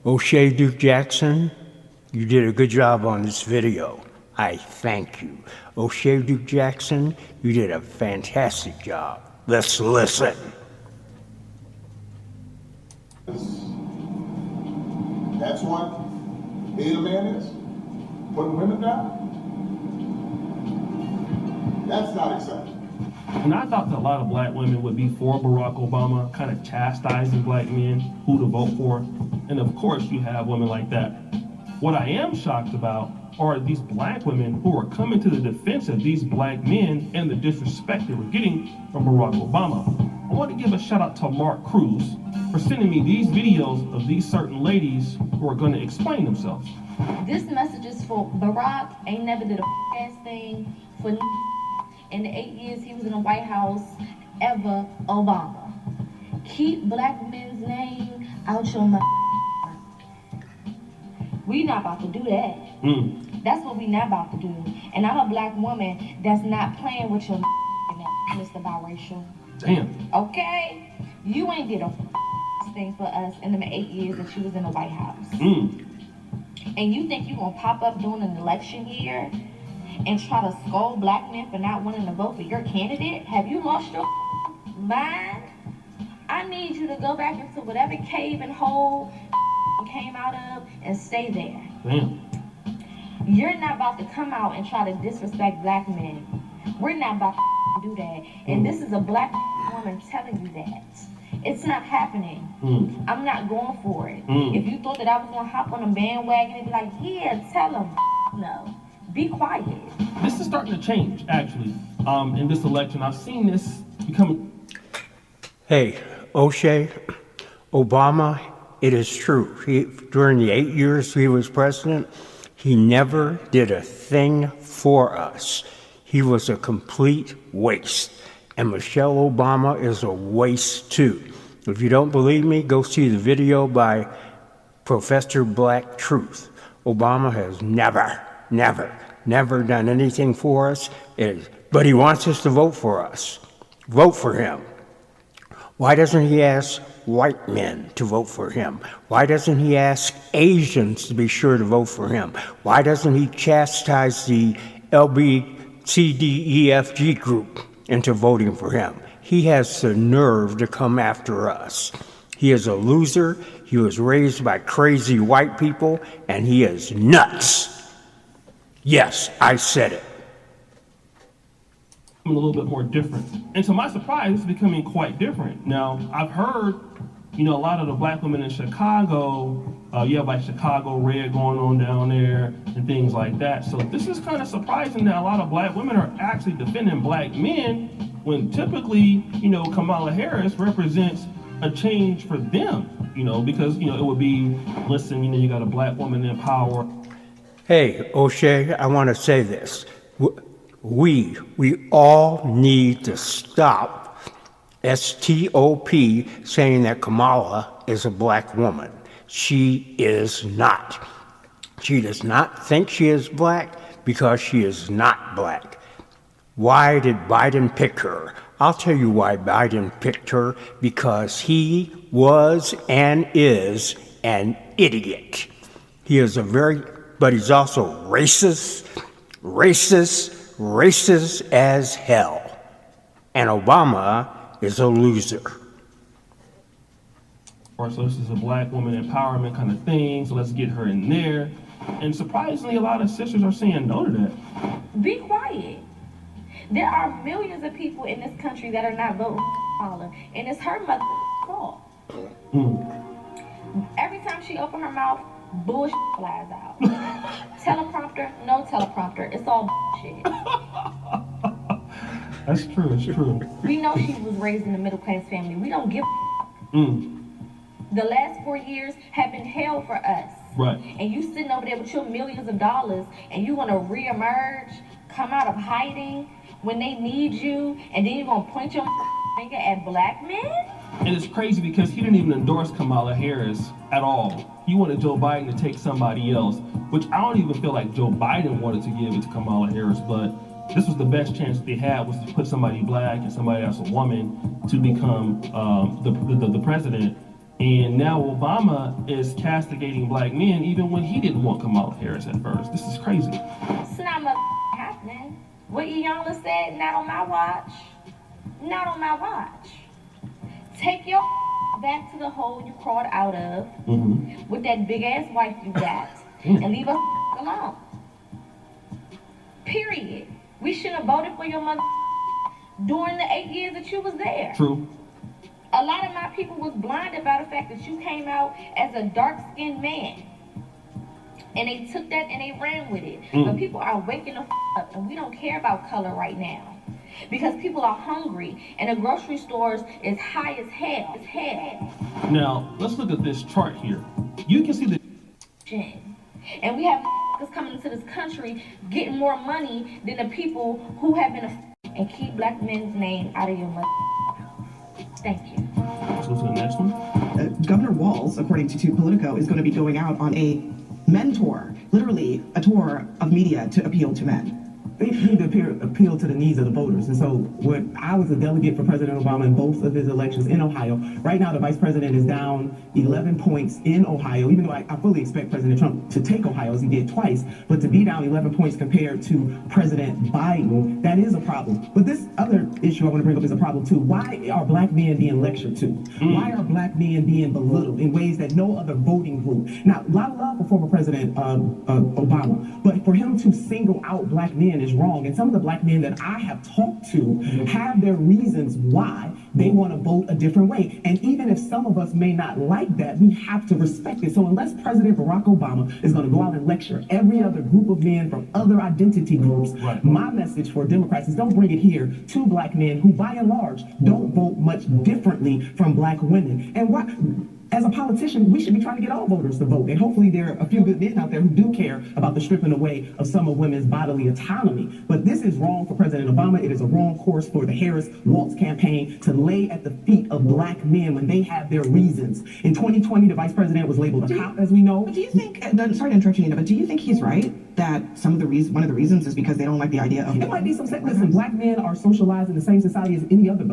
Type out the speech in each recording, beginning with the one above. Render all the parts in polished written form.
Oshay Duke Jackson, you did a good job on this video. I thank you. Oshay Duke Jackson, you did a fantastic job. Let's listen. That's what being a man is? Putting women down? That's not acceptable. And I thought that a lot of black women would be for Barack Obama, kind of chastising black men who to vote for. And of course, you have women like that. What I am shocked about are these black women who are coming to the defense of these black men and the disrespect they were getting from Barack Obama. I want to give a shout out to Mark Cruz for sending me these videos of these certain ladies who are going to explain themselves. This message is for Barack. Ain't never did a ass thing for in the 8 years he was in the White House ever Obama. Keep black men's name out your mouth. We not about to do that. That's what we not about to do. And I'm a black woman that's not playing with your Mr. Biracial. Damn. Okay? You ain't did a thing for us in the 8 years that you was in the White House. And you think you gonna pop up during an election year and try to scold black men for not wanting to vote for your candidate? Have you lost your mind? I need you to go back into whatever cave and hole came out of and stay there. Damn. You're not about to come out and try to disrespect black men. We're not about to do that. And this is a black woman telling you that. It's not happening. I'm not going for it. If you thought that I was going to hop on a bandwagon and be like, yeah, tell them. No. Be quiet. This is starting to change, actually, in this election. I've seen this become... Hey, Oshay, Obama, it is true. During the 8 years he was president, he never did a thing for us. He was a complete waste. And Michelle Obama is a waste too. If you don't believe me, go see the video by Professor Black Truth. Obama has never done anything for us, but he wants us to vote for us. Vote for him. Why doesn't he ask white men to vote for him? Why doesn't he ask Asians to be sure to vote for him? Why doesn't he chastise the LBCDEFG group into voting for him? He has the nerve to come after us. He is a loser. He was raised by crazy white people, and he is nuts. Yes, I said it. A little bit more different. And to my surprise, it's becoming quite different. Now, I've heard, a lot of the black women in Chicago, you have like Chicago Red going on down there and things like that. So this is kind of surprising that a lot of black women are actually defending black men when typically, Kamala Harris represents a change for them, because, it would be, listen, you got a black woman in power. Hey, Oshay, I want to say this. We all need to stop STOP saying that Kamala is a black woman. She is not. She does not think she is black because she is not black. Why did Biden pick her? I'll tell you why Biden picked her, because he was and is an idiot. He is but he's also racist as hell. And Obama is a loser. So this is a black woman empowerment kind of thing, so let's get her in there. And surprisingly, a lot of sisters are saying no to that. Be quiet. There are millions of people in this country that are not voting for Kamala, and it's her mother's fault. Every time she opens her mouth, bullshit flies out. Teleprompter, no teleprompter. It's all bullshit. That's true, it's true. We know she was raised in a middle class family. We don't give a The last 4 years have been hell for us. Right. And you sitting over there with your millions of dollars and you want to reemerge, come out of hiding when they need you, and then you're going to point your finger at black men? And it's crazy because he didn't even endorse Kamala Harris at all. He wanted Joe Biden to take somebody else, which I don't even feel like Joe Biden wanted to give it to Kamala Harris, but this was the best chance they had, was to put somebody black and somebody that's a woman to become the president. And now Obama is castigating black men even when he didn't want Kamala Harris at first. This is crazy. It's not happening. What Iyanla said, not on my watch. Not on my watch. Take your back to the hole you crawled out of with that big ass wife you got and leave us alone. Period. We shouldn't have voted for your mother during the 8 years that you was there. True. A lot of my people was blinded by the fact that you came out as a dark-skinned man. And they took that and they ran with it. But people are waking the up, and we don't care about color right now. Because people are hungry, and the grocery stores is high as hell. It's hell. Now, let's look at this chart here. You can see the... And we have coming into this country getting more money than the people who have been and keep black men's name out of your mother. Thank you. Let's go to the next one. Governor Walz, according to Politico, is going to be going out on a men tour, literally a tour of media to appeal to men. They need to appeal to the needs of the voters. And so when I was a delegate for President Obama in both of his elections in Ohio, right now the vice president is down 11 points in Ohio, even though I fully expect President Trump to take Ohio as he did twice, but to be down 11 points compared to President Biden, that is a problem. But this other issue I want to bring up is a problem too. Why are black men being lectured to? Why are black men being belittled in ways that no other voting group? Now, a lot of love for former President Obama, but for him to single out black men is wrong. And some of the black men that I have talked to have their reasons why they want to vote a different way. And even if some of us may not like that, we have to respect it. So unless President Barack Obama is going to go out and lecture every other group of men from other identity groups, my message for Democrats is don't bring it here to black men who by and large don't vote much differently from black women. And what? As a politician, we should be trying to get all voters to vote. And hopefully there are a few good men out there who do care about the stripping away of some of women's bodily autonomy. But this is wrong for President Obama. It is a wrong course for the Harris-Walz campaign to lay at the feet of black men when they have their reasons. In 2020, the vice president was labeled a cop, as we know. Do you think, sorry to interrupt you, Nina, but do you think he's right that one of the reasons is because they don't like the idea of... It might be some... Listen, black men are socialized in the same society as any other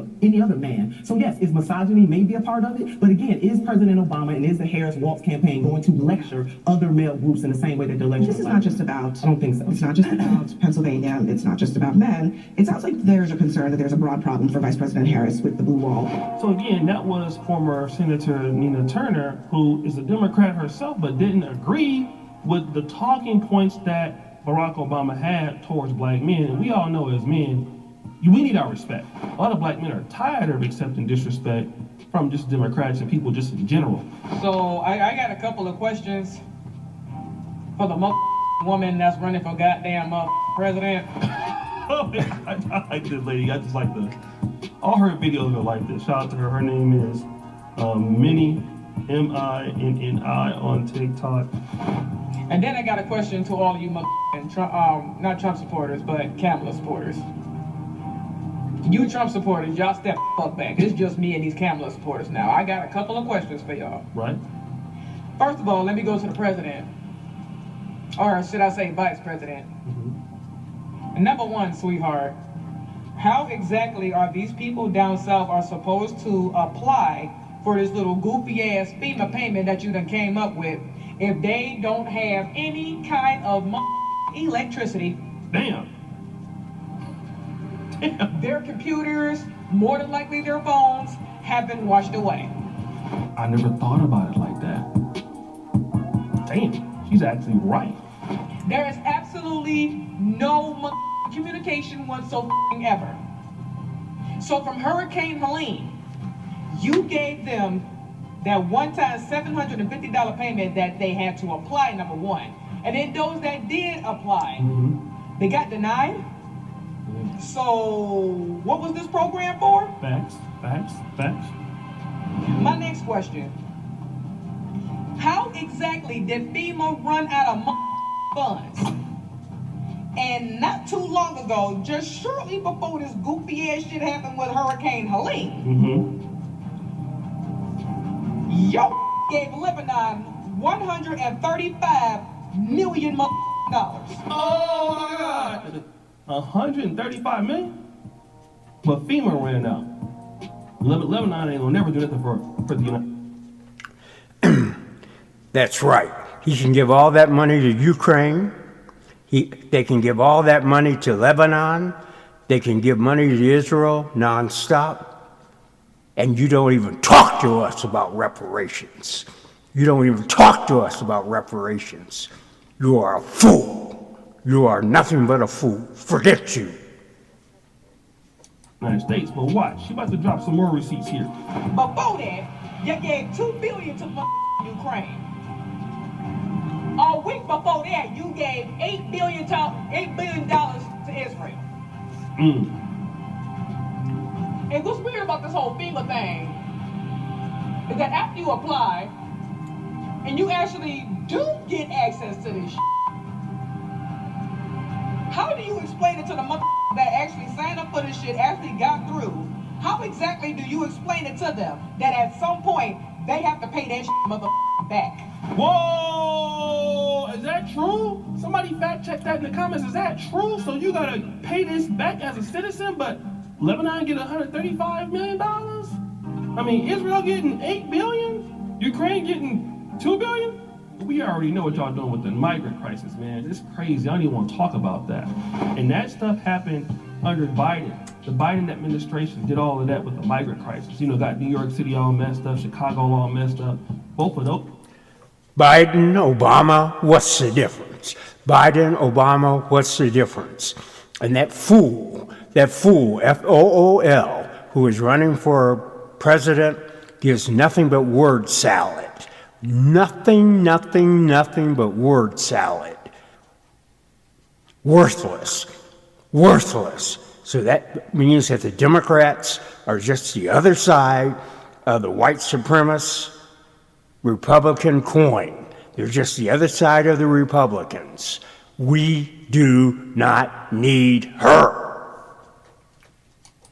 man. So yes, is misogyny maybe a part of it? But again, is President Obama and is the Harris-Walz campaign going to lecture other male groups in the same way that they're lecturing? This is not just about... I don't think so. It's not just about Pennsylvania. It's not just about men. It sounds like there's a concern that there's a broad problem for Vice President Harris with the blue wall. So again, that was former Senator Nina Turner, who is a Democrat herself, but didn't agree with the talking points that Barack Obama had towards black men. And we all know as men, we need our respect. A lot of black men are tired of accepting disrespect from just Democrats and people just in general. So I got a couple of questions for the woman that's running for goddamn president. I like this lady. I just like all her videos are like this. Shout out to her. Her name is Minnie, M-I-N-N-I on TikTok. And then I got a question to all of you Trump, not Trump supporters, but Kamala supporters. You Trump supporters, y'all step the fuck back. It's just me and these Kamala supporters now. I got a couple of questions for y'all. Right. First of all, let me go to the president. Or should I say vice president? Number one, sweetheart, how exactly are these people down south are supposed to apply for this little goofy ass FEMA payment that you done came up with if they don't have any kind of electricity? Damn. Their computers, more than likely their phones, have been washed away. I never thought about it like that. Damn, she's actually right. There is absolutely no communication whatsoever. So from Hurricane Helene, you gave them that one-time $750 payment that they had to apply, number one. And then those that did apply, they got denied. So what was this program for? Facts. My next question. How exactly did FEMA run out of funds? And not too long ago, just shortly before this goofy ass shit happened with Hurricane Helene, yo gave Lebanon $135 million. Oh my God! 135 million? But FEMA ran out. Lebanon ain't gonna never do nothing for the United. That's right. He can give all that money to Ukraine. They can give all that money to Lebanon. They can give money to Israel nonstop. And you don't even talk to us about reparations. You don't even talk to us about reparations. You are a fool. You are nothing but a fool. Forget you. United States, but watch. She about to drop some more receipts here. Before that, you gave $2 billion to Ukraine. A week before that, you gave $8 billion to Israel. And what's weird about this whole FEMA thing is that after you apply and you actually do get access to this how do you explain it to the that actually signed up for this shit, actually got through? How exactly do you explain it to them that at some point they have to pay that back? Whoa! Is that true? Somebody fact check that in the comments. Is that true? So you gotta pay this back as a citizen, but Lebanon get $135 million? I mean, Israel getting $8 billion? Ukraine getting $2 billion? We already know what y'all doing with the migrant crisis, man. It's crazy. I don't even want to talk about that. And that stuff happened under Biden. The Biden administration did all of that with the migrant crisis. You know, got New York City all messed up, Chicago all messed up. Both of those. Biden, Obama, what's the difference? Biden, Obama, what's the difference? And that fool, F-O-O-L, who is running for president, gives nothing but word salad. Nothing but word salad. Worthless. So that means that the Democrats are just the other side of the white supremacist Republican coin. They're just the other side of the Republicans. We do not need her.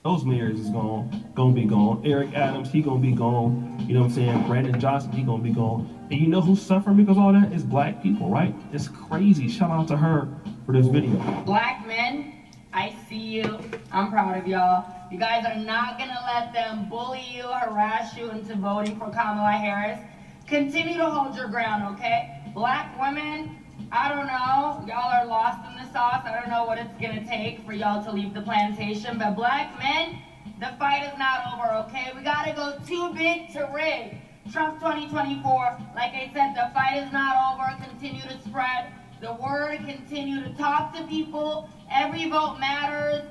Those mayors is gonna be gone. Eric Adams, he gonna be gone. You know what I'm saying? Brandon Johnson, he gonna be gone. And you know who's suffering because of all that? It's black people, right? It's crazy. Shout out to her for this video. Black men, I see you. I'm proud of y'all. You guys are not gonna let them bully you, harass you into voting for Kamala Harris. Continue to hold your ground, okay? Black women, I don't know. Y'all are lost in the sauce. I don't know what it's gonna take for y'all to leave the plantation. But black men, the fight is not over, okay? We gotta go too big to rig. Trump 2024, like I said, the fight is not over. Continue to spread the word. Continue to talk to people. Every vote matters.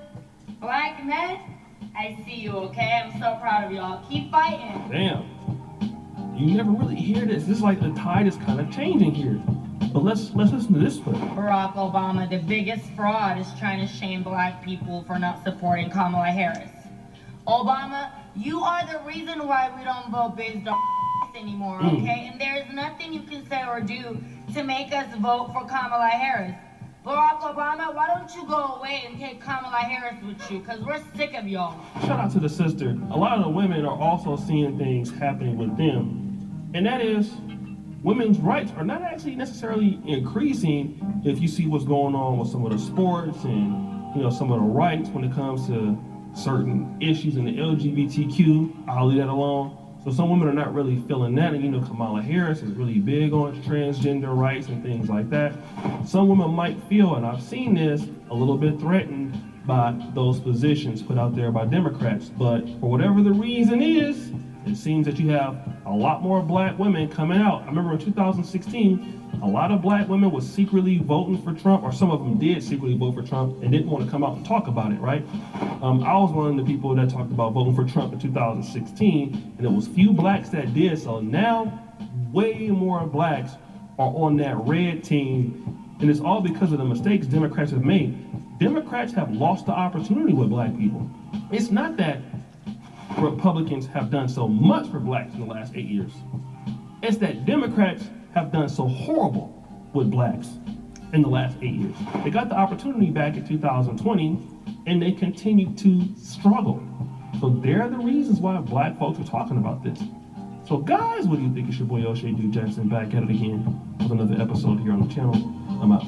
Black men, I see you, okay? I'm so proud of y'all. Keep fighting. Damn. You never really hear this. This is like the tide is kind of changing here. But let's listen to this one. Barack Obama, the biggest fraud, is trying to shame black people for not supporting Kamala Harris. Obama, you are the reason why we don't vote based on anymore, okay? And there's nothing you can say or do to make us vote for Kamala Harris. Barack Obama, why don't you go away and take Kamala Harris with you? Because we're sick of y'all. Shout out to the sister. A lot of the women are also seeing things happening with them. And that is, women's rights are not actually necessarily increasing if you see what's going on with some of the sports and, you know, some of the rights when it comes to certain issues in the LGBTQ. I'll leave that alone. So some women are not really feeling that, and you know Kamala Harris is really big on transgender rights and things like that. Some women might feel, and I've seen this, a little bit threatened by those positions put out there by Democrats. But for whatever the reason is, it seems that you have a lot more black women coming out. I remember in 2016, a lot of black women was secretly voting for Trump, or some of them did secretly vote for Trump and didn't want to come out and talk about it, right? I was one of the people that talked about voting for Trump in 2016, and it was few blacks that did. So now, way more blacks are on that red team, and it's all because of the mistakes Democrats have made. Democrats have lost the opportunity with black people. It's not that Republicans have done so much for blacks in the last 8 years. It's that Democrats have done so horrible with blacks in the last 8 years. They got the opportunity back in 2020, and they continue to struggle. So they're the reasons why black folks are talking about this. So guys, what do you think? It's your boy Oshay Jackson back at it again with another episode here on the channel. I'm out.